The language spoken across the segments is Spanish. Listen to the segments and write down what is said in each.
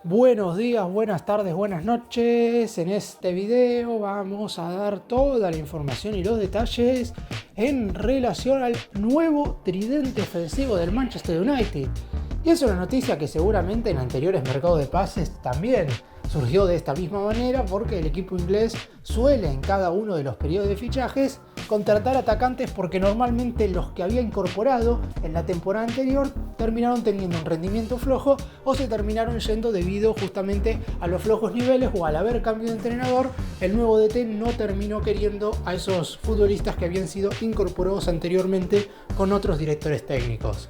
Buenos días, buenas tardes, buenas noches. En este video vamos a dar toda la información y los detalles en relación al nuevo tridente ofensivo del Manchester United. Y es una noticia que seguramente en anteriores mercados de pases también surgió de esta misma manera, porque el equipo inglés suele en cada uno de los periodos de fichajes contratar atacantes porque normalmente los que había incorporado en la temporada anterior terminaron teniendo un rendimiento flojo o se terminaron yendo debido justamente a los flojos niveles, o al haber cambio de entrenador el nuevo DT no terminó queriendo a esos futbolistas que habían sido incorporados anteriormente con otros directores técnicos.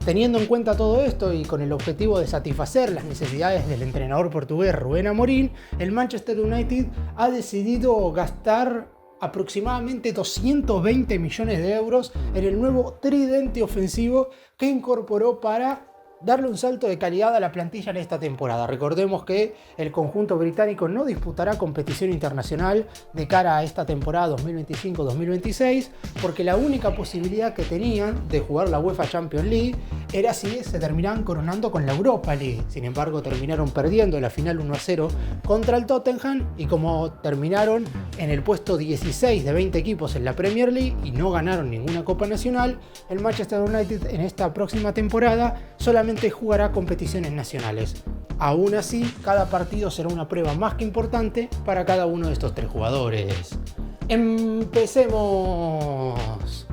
Teniendo en cuenta todo esto y con el objetivo de satisfacer las necesidades del entrenador portugués Rubén Amorim, el Manchester United ha decidido gastar aproximadamente 220 millones de euros en el nuevo tridente ofensivo que incorporó para darle un salto de calidad a la plantilla en esta temporada. Recordemos que el conjunto británico no disputará competición internacional de cara a esta temporada 2025-2026, porque la única posibilidad que tenían de jugar la UEFA Champions League era si se terminaban coronando con la Europa League. Sin embargo, terminaron perdiendo la final 1-0 contra el Tottenham, y como terminaron en el puesto 16 de 20 equipos en la Premier League y no ganaron ninguna Copa Nacional, el Manchester United en esta próxima temporada solamente jugará competiciones nacionales. Aún así, cada partido será una prueba más que importante para cada uno de estos tres jugadores. ¡Empecemos!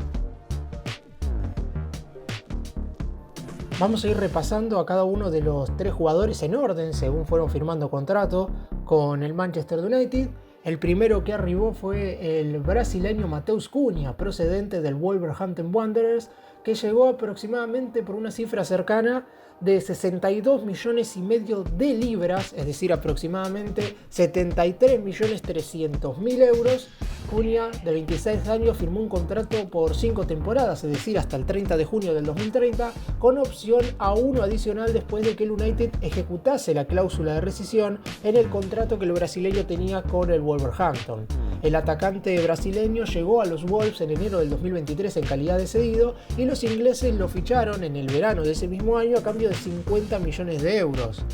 Vamos a ir repasando a cada uno de los tres jugadores en orden según fueron firmando contrato con el Manchester United. El primero que arribó fue el brasileño Matheus Cunha, procedente del Wolverhampton Wanderers, que llegó aproximadamente por una cifra cercana de 62 millones y medio de libras, es decir, aproximadamente 73.300.000 euros. Cunha, de 26 años, firmó un contrato por 5 temporadas, es decir, hasta el 30 de junio del 2030, con opción a uno adicional después de que el United ejecutase la cláusula de rescisión en el contrato que el brasileño tenía con el Wolverhampton. El atacante brasileño llegó a los Wolves en enero del 2023 en calidad de cedido, y los ingleses lo ficharon en el verano de ese mismo año a cambio de 50 millones de euros.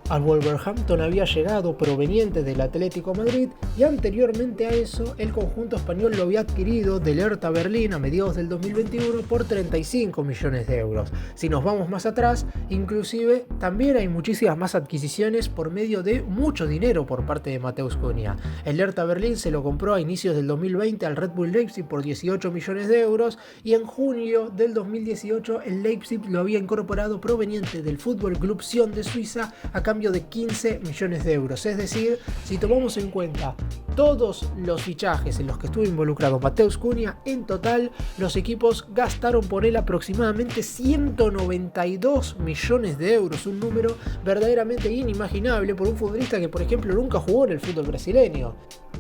Al Wolverhampton había llegado proveniente del Atlético Madrid, y anteriormente a eso el conjunto español lo había adquirido del Hertha Berlín a mediados del 2021 por 35 millones de euros. Si nos vamos más atrás, inclusive también hay muchísimas más adquisiciones por medio de mucho dinero por parte de Matheus Cunha. El Hertha Berlín se lo compró a inicios del 2020 al Red Bull Leipzig por 18 millones de euros, y en junio del 2018 el Leipzig lo había incorporado proveniente del Fútbol Club Sion de Suiza a cambio de 15 millones de euros. Es decir, si tomamos en cuenta todos los fichajes en los que estuvo involucrado Matheus Cunha, en total los equipos gastaron por él aproximadamente 192 millones de euros, un número verdaderamente inimaginable por un futbolista que, por ejemplo, nunca jugó en el fútbol brasileño.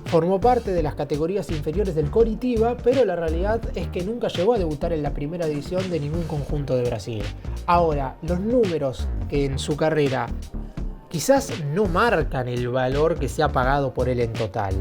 Formó parte de las categorías inferiores del Coritiba, pero la realidad es que nunca llegó a debutar en la primera división de ningún conjunto de Brasil. Ahora, los números que en su carrera quizás no marcan el valor que se ha pagado por él en total.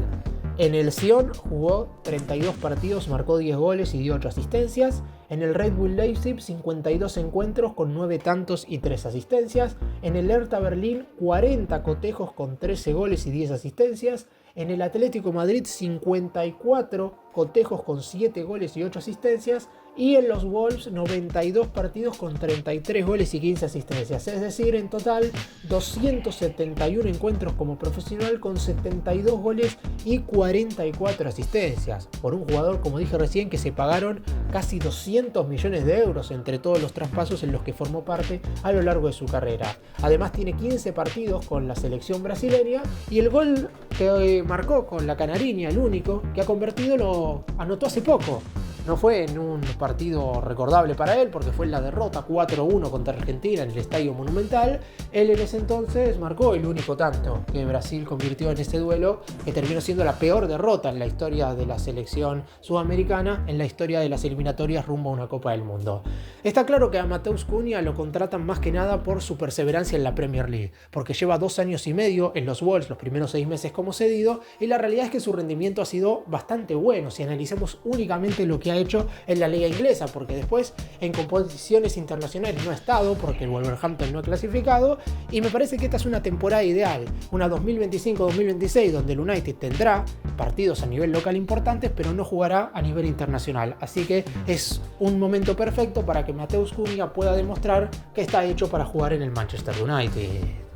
En el Sion jugó 32 partidos, marcó 10 goles y dio 8 asistencias. En el Red Bull Leipzig 52 encuentros con 9 tantos y 3 asistencias. En el Hertha Berlín 40 cotejos con 13 goles y 10 asistencias. En el Atlético Madrid 54 cotejos con 7 goles y 8 asistencias. Y en los Wolves 92 partidos con 33 goles y 15 asistencias. Es decir, en total 271 encuentros como profesional con 72 goles y 44 asistencias. Por un jugador, como dije recién, que se pagaron casi 200 millones de euros entre todos los traspasos en los que formó parte a lo largo de su carrera. Además tiene 15 partidos con la selección brasileña, y el gol que marcó con la Canariña, el único que ha convertido, lo anotó hace poco. No fue en un partido recordable para él, porque fue en la derrota 4-1 contra Argentina en el Estadio Monumental. Él en ese entonces marcó el único tanto que Brasil convirtió en este duelo, que terminó siendo la peor derrota en la historia de la selección sudamericana, en la historia de las eliminatorias rumbo a una Copa del Mundo. Está claro que a Matheus Cunha lo contratan más que nada por su perseverancia en la Premier League, porque lleva 2 años y medio en los Wolves, los primeros 6 meses como cedido, y la realidad es que su rendimiento ha sido bastante bueno si analizamos únicamente lo que ha había hecho en la liga inglesa, porque después en competiciones internacionales no ha estado, porque el Wolverhampton no ha clasificado, y me parece que esta es una temporada ideal, una 2025-2026, donde el United tendrá partidos a nivel local importantes, pero no jugará a nivel internacional. Así que es un momento perfecto para que Mateus Cunha pueda demostrar que está hecho para jugar en el Manchester United.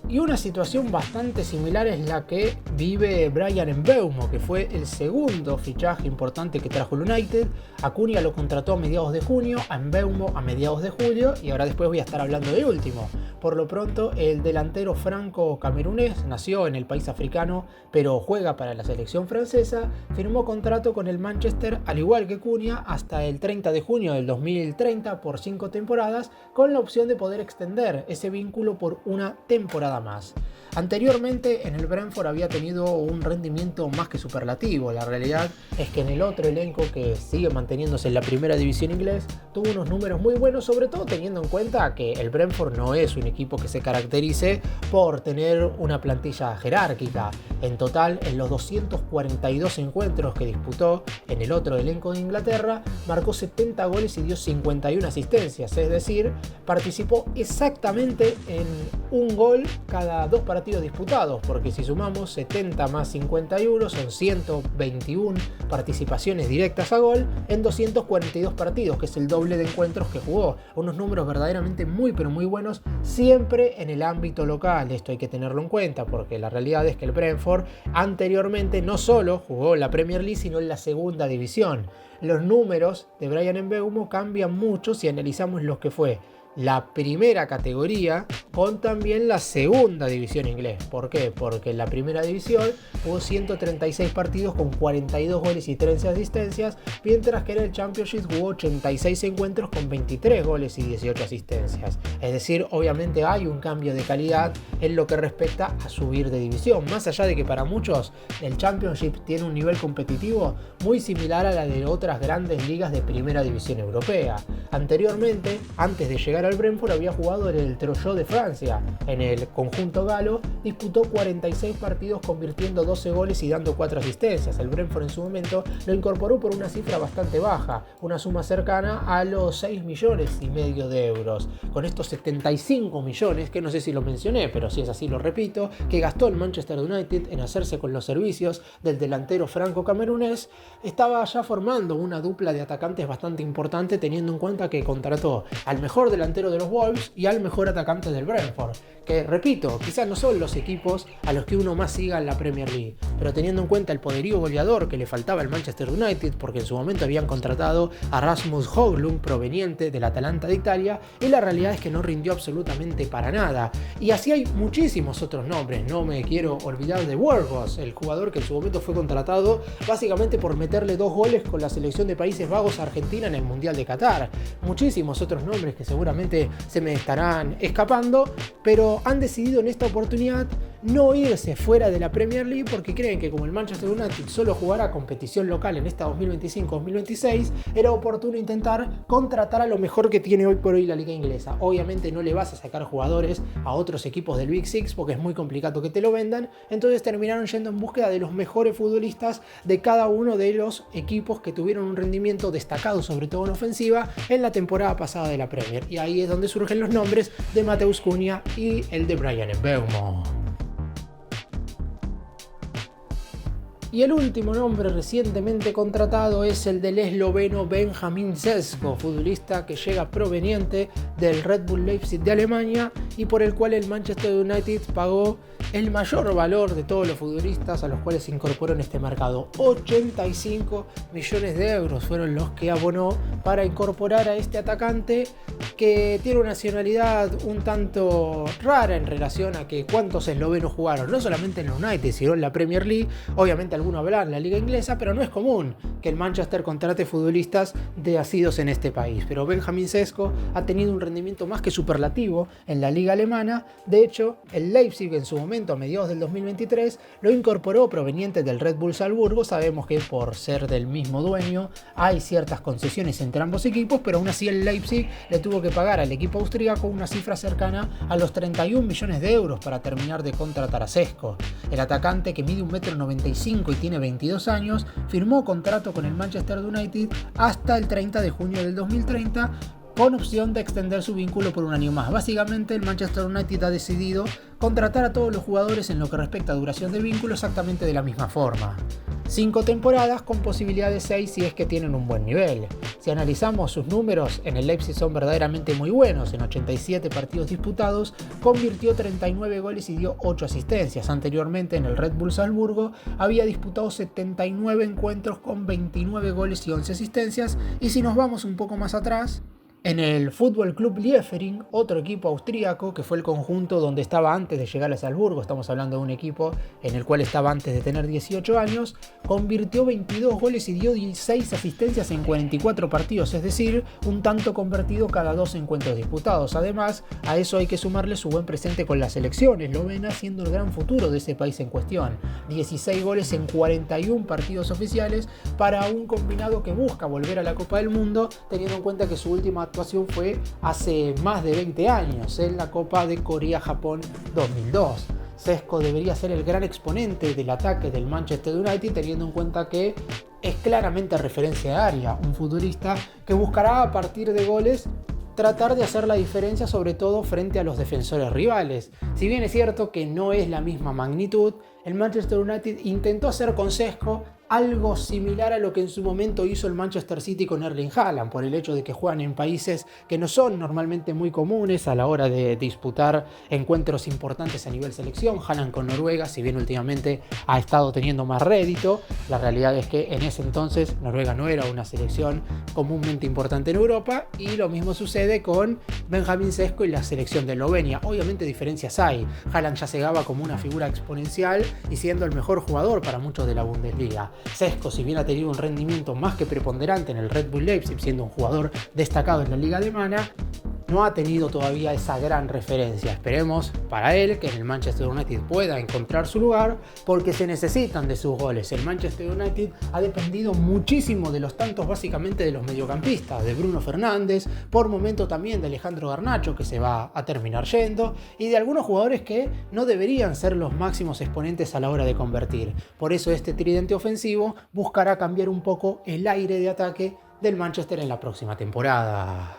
Y una situación bastante similar es la que vive Bryan Mbeumo, que fue el segundo fichaje importante que trajo el United. A Cunha lo contrató a mediados de junio, a Mbeumo a mediados de julio, y ahora después voy a estar hablando del último. Por lo pronto, el delantero franco-camerunés nació en el país africano, pero juega para la selección francesa. Firmó contrato con el Manchester, al igual que Cunha, hasta el 30 de junio del 2030 por 5 temporadas, con la opción de poder extender ese vínculo por una temporada más. Anteriormente en el Brentford había tenido un rendimiento más que superlativo. La realidad es que en el otro elenco, que sigue manteniéndose en la primera división inglés, tuvo unos números muy buenos, sobre todo teniendo en cuenta que el Brentford no es un equipo que se caracterice por tener una plantilla jerárquica. En total, en los 242 encuentros que disputó en el otro elenco de Inglaterra, marcó 70 goles y dio 51 asistencias, es decir, participó exactamente en un gol cada 2 partidos disputados, porque si sumamos 70 más 51 son 121 participaciones directas a gol en 242 partidos, que es el doble de encuentros que jugó. Unos números verdaderamente muy pero muy buenos, siempre en el ámbito local. Esto hay que tenerlo en cuenta, porque la realidad es que el Brentford anteriormente no solo jugó en la Premier League, sino en la segunda división. Los números de Bryan Mbeumo cambian mucho si analizamos lo que fue la primera categoría con también la segunda división inglés. ¿Por qué? Porque en la primera división jugó 136 partidos con 42 goles y 13 asistencias, mientras que en el Championship jugó 86 encuentros con 23 goles y 18 asistencias. Es decir, obviamente hay un cambio de calidad en lo que respecta a subir de división, más allá de que para muchos el Championship tiene un nivel competitivo muy similar a la de otras grandes ligas de primera división europea. Anteriormente, antes de llegar al Brentford, había jugado en el Troyes de Francia. En el conjunto galo disputó 46 partidos convirtiendo 12 goles y dando 4 asistencias. El Brentford en su momento lo incorporó por una cifra bastante baja, una suma cercana a los 6 millones y medio de euros. Con estos 75 millones, que no sé si lo mencioné, pero si es así lo repito, que gastó el Manchester United en hacerse con los servicios del delantero franco-camerunés, estaba ya formando una dupla de atacantes bastante importante, teniendo en cuenta que contrató al mejor delantero de los Wolves y al mejor atacante del Brentford, que repito, quizás no son los equipos a los que uno más siga en la Premier League, pero teniendo en cuenta el poderío goleador que le faltaba al Manchester United, porque en su momento habían contratado a Rasmus Højlund proveniente del Atalanta de Italia, y la realidad es que no rindió absolutamente para nada. Y así hay muchísimos otros nombres. No me quiero olvidar de Weghorst, el jugador que en su momento fue contratado básicamente por meterle 2 goles con la selección de Países Bajos a Argentina en el Mundial de Qatar. Muchísimos otros nombres que seguramente se me estarán escapando, pero han decidido en esta oportunidad no irse fuera de la Premier League, porque creen que como el Manchester United solo jugará competición local en esta 2025-2026, era oportuno intentar contratar a lo mejor que tiene hoy por hoy la liga inglesa. Obviamente no le vas a sacar jugadores a otros equipos del Big Six porque es muy complicado que te lo vendan, entonces terminaron yendo en búsqueda de los mejores futbolistas de cada uno de los equipos que tuvieron un rendimiento destacado, sobre todo en ofensiva, en la temporada pasada de la Premier. Y ahí es donde surgen los nombres de Mateus Cunha y el de Bryan Mbeumo. Y el último nombre recientemente contratado es el del esloveno Benjamin Sesko, futbolista que llega proveniente del Red Bull Leipzig de Alemania y por el cual el Manchester United pagó el mayor valor de todos los futbolistas a los cuales se incorporó en este mercado. 85 millones de euros fueron los que abonó para incorporar a este atacante, que tiene una nacionalidad un tanto rara en relación a que cuántos eslovenos jugaron, no solamente en el United, sino en la Premier League. Obviamente algunos hablan la liga inglesa, pero no es común que el Manchester contrate futbolistas de nacidos en este país. Pero Benjamin Sesko ha tenido un rendimiento más que superlativo en la liga liga alemana. De hecho, el Leipzig en su momento, a mediados del 2023, lo incorporó proveniente del Red Bull Salzburgo. Sabemos que por ser del mismo dueño hay ciertas concesiones entre ambos equipos, pero aún así el Leipzig le tuvo que pagar al equipo austríaco una cifra cercana a los 31 millones de euros para terminar de contratar a Šeško. El atacante, que mide 1,95 m y tiene 22 años, firmó contrato con el Manchester United hasta el 30 de junio del 2030, con opción de extender su vínculo por un año más. Básicamente, el Manchester United ha decidido contratar a todos los jugadores en lo que respecta a duración del vínculo exactamente de la misma forma. 5 temporadas con posibilidad de 6 si es que tienen un buen nivel. Si analizamos sus números, en el Leipzig son verdaderamente muy buenos. En 87 partidos disputados, convirtió 39 goles y dio 8 asistencias. Anteriormente, en el Red Bull Salzburgo, había disputado 79 encuentros con 29 goles y 11 asistencias. Y si nos vamos un poco más atrás, en el Fútbol Club Liefering, otro equipo austríaco que fue el conjunto donde estaba antes de llegar a Salzburgo, estamos hablando de un equipo en el cual estaba antes de tener 18 años, convirtió 22 goles y dio 16 asistencias en 44 partidos, es decir, un tanto convertido cada 2 encuentros disputados. Además, a eso hay que sumarle su buen presente con la selección eslovena, siendo el gran futuro de ese país en cuestión. 16 goles en 41 partidos oficiales para un combinado que busca volver a la Copa del Mundo, teniendo en cuenta que su última actuación fue hace más de 20 años en la Copa de Corea-Japón 2002. Šeško debería ser el gran exponente del ataque del Manchester United, teniendo en cuenta que es claramente referencia de área, un futbolista que buscará a partir de goles tratar de hacer la diferencia, sobre todo frente a los defensores rivales. Si bien es cierto que no es la misma magnitud, el Manchester United intentó hacer con Šeško algo similar a lo que en su momento hizo el Manchester City con Erling Haaland, por el hecho de que juegan en países que no son normalmente muy comunes a la hora de disputar encuentros importantes a nivel selección. Haaland con Noruega, si bien últimamente ha estado teniendo más rédito, la realidad es que en ese entonces Noruega no era una selección comúnmente importante en Europa, y lo mismo sucede con Benjamín Šeško y la selección de Eslovenia. Obviamente diferencias hay. Haaland ya llegaba como una figura exponencial y siendo el mejor jugador para muchos de la Bundesliga. Šeško, si bien ha tenido un rendimiento más que preponderante en el Red Bull Leipzig, siendo un jugador destacado en la liga alemana, no ha tenido todavía esa gran referencia. Esperemos para él que en el Manchester United pueda encontrar su lugar, porque se necesitan de sus goles. El Manchester United ha dependido muchísimo de los tantos, básicamente de los mediocampistas, de Bruno Fernández, por momento también de Alejandro Garnacho, que se va a terminar yendo, y de algunos jugadores que no deberían ser los máximos exponentes a la hora de convertir. Por eso este tridente ofensivo buscará cambiar un poco el aire de ataque del Manchester en la próxima temporada.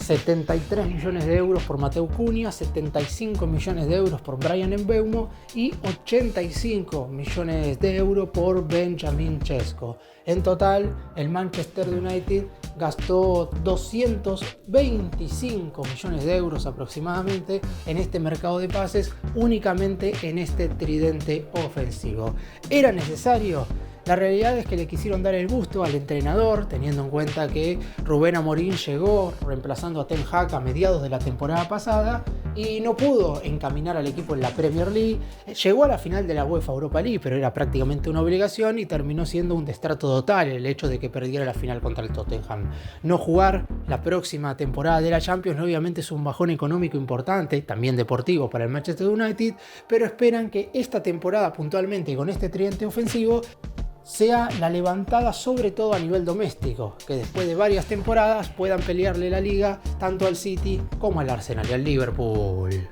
73 millones de euros por Mateu Cunha, 75 millones de euros por Bryan Mbeumo y 85 millones de euros por Benjamin Šeško. En total, el Manchester United gastó 225 millones de euros aproximadamente en este mercado de pases, únicamente en este tridente ofensivo. ¿Era necesario? La realidad es que le quisieron dar el gusto al entrenador, teniendo en cuenta que Rubén Amorim llegó reemplazando a Ten Hag a mediados de la temporada pasada y no pudo encaminar al equipo en la Premier League. Llegó a la final de la UEFA Europa League, pero era prácticamente una obligación y terminó siendo un destrato total el hecho de que perdiera la final contra el Tottenham. No jugar la próxima temporada de la Champions obviamente es un bajón económico importante, también deportivo para el Manchester United, pero esperan que esta temporada puntualmente con este tridente ofensivo sea la levantada, sobre todo a nivel doméstico, que después de varias temporadas puedan pelearle la liga tanto al City como al Arsenal y al Liverpool.